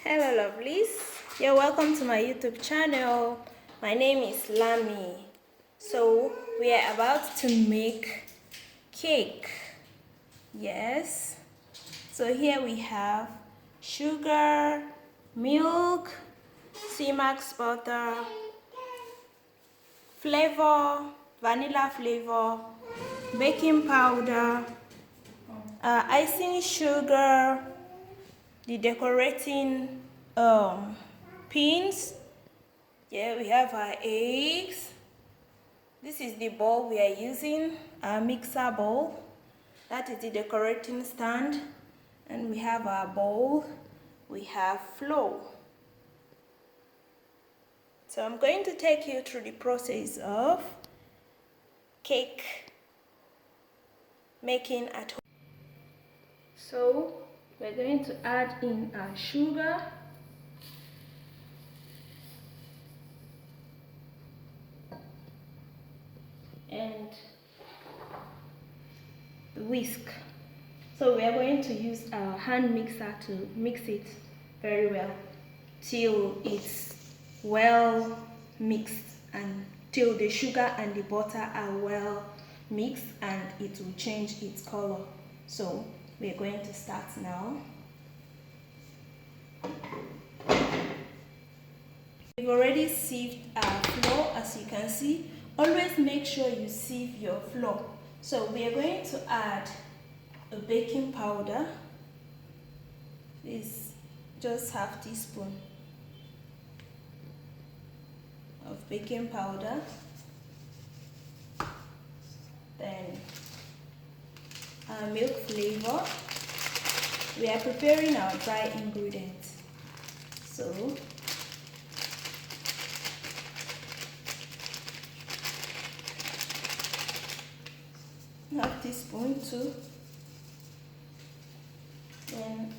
Hello lovelies, you're welcome to my YouTube channel. My name is Lami. So we are about to make cake. Yes. So here we have sugar, milk, C-Max butter, flavor, vanilla flavor, baking powder, icing sugar, the decorating pins. Yeah, we have our eggs. This is the bowl we are using, our mixer bowl. That is the decorating stand. And we have our bowl. We have flour. So I'm going to take you through the process of cake making at home. So we're going to add in our sugar, and the whisk. So we are going to use our hand mixer to mix it very well till it's well mixed and till the sugar and the butter are well mixed and it will change its color. So we're going to start now. We've already sieved our flour, as you can see. Always make sure you sieve your flour. So we are going to add a baking powder. This just half teaspoon of baking powder. Then our milk flavor. We are preparing our dry ingredients. So half teaspoon too. Then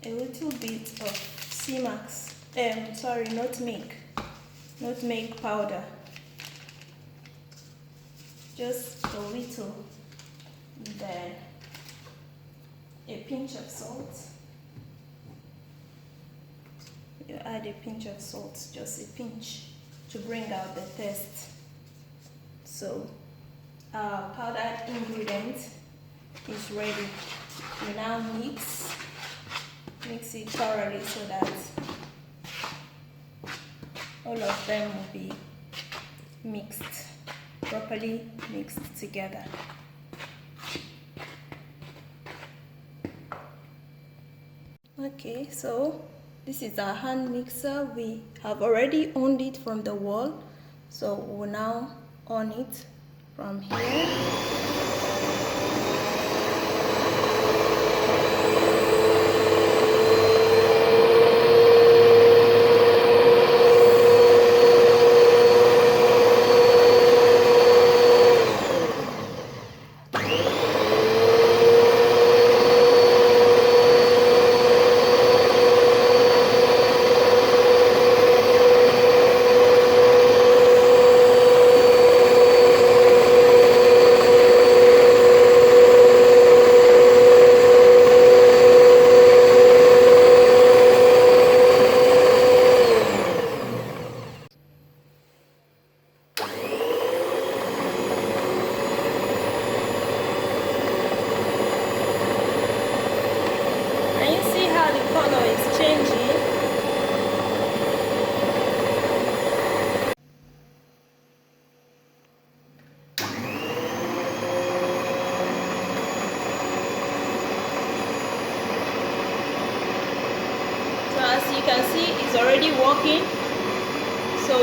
a little bit of C-Max, nutmeg powder, just a little. Then a pinch of salt. You add a pinch of salt, just a pinch, to bring out the taste. So our powdered ingredient is ready. We now mix it thoroughly so that all of them will be properly mixed together. Okay, so this is our hand mixer. We have already owned it from the wall, so we'll now on it from here. As you can see, it's already working. So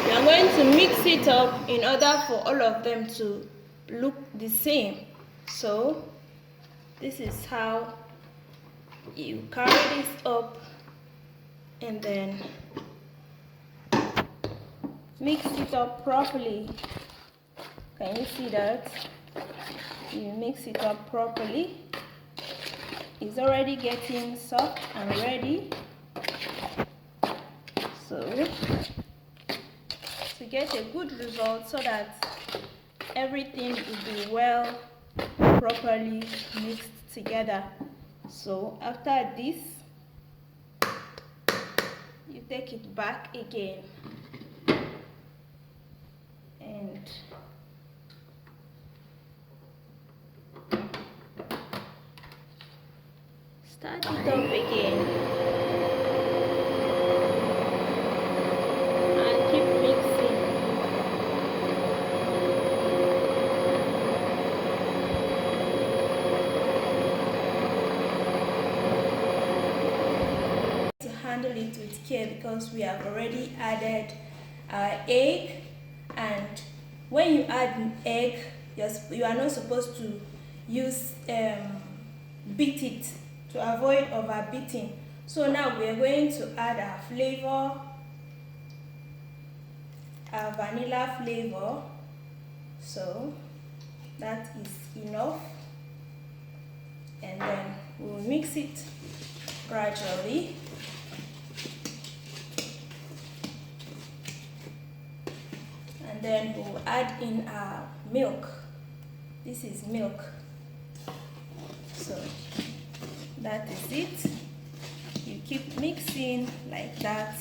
we are going to mix it up in order for all of them to look the same. So this is how you carry this up and then mix it up properly. Can you see that? You mix it up properly. It's already getting soft and ready. So to get a good result, so that everything will be well properly mixed together, So after this, you take it back again and start it up again and keep mixing. To handle it with care because we have already added egg, and when you add an egg, you are not supposed to use beat it to avoid over beating. So now we are going to add our flavor, our vanilla flavor. So that is enough, and then we'll mix it gradually. And then we'll add in our milk. This is milk. So that is it. You keep mixing like that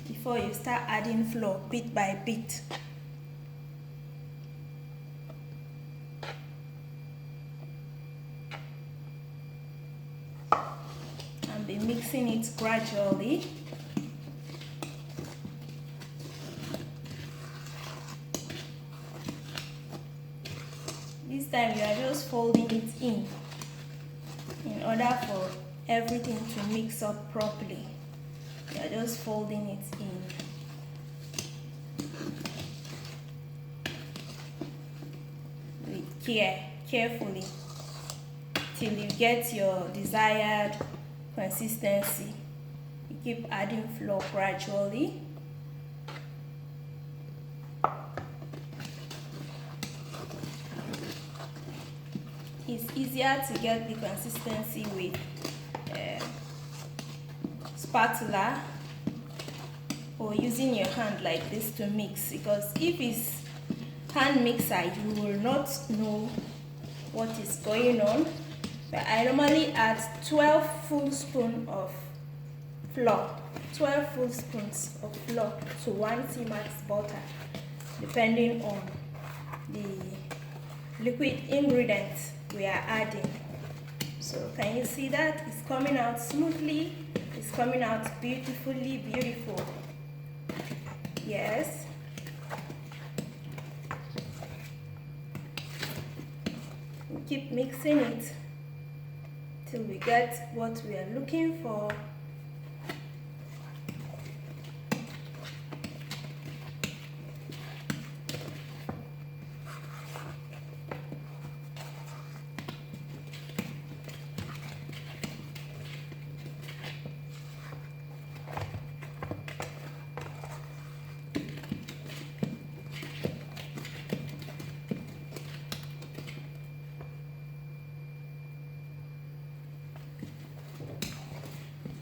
before you start adding flour bit by bit. And be mixing it gradually. This time you are just folding it in order for everything to mix up properly. You are just folding it in with care, carefully, till you get your desired consistency. You keep adding flour gradually. It's easier to get the consistency with spatula or using your hand like this to mix, because if it's hand mixer you will not know what is going on. But I normally add 12 full spoons of flour, 12 full spoons of flour to 1 C-Max butter, depending on the liquid ingredients we are adding. So can you see that it's coming out smoothly? It's coming out beautifully beautiful. Yes. We keep mixing it till we get what we are looking for.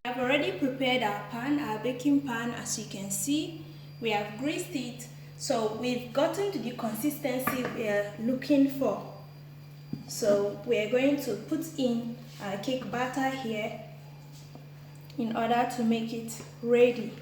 I've already prepared our pan, our baking pan. As you can see, we have greased it, so we've gotten to the consistency we are looking for. So we are going to put in our cake batter here in order to make it ready.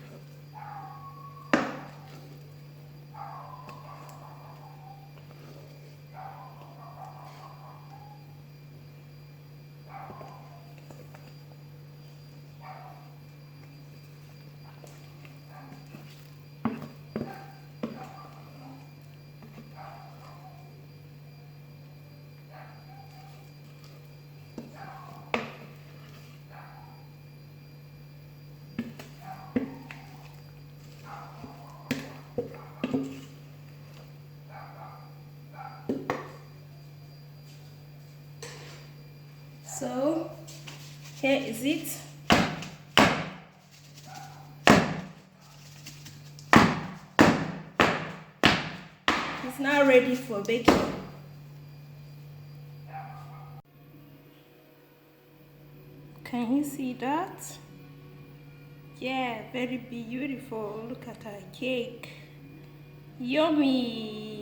So here is it. It's now ready for baking. Can you see that? Yeah, very beautiful. Look at our cake. Yummy!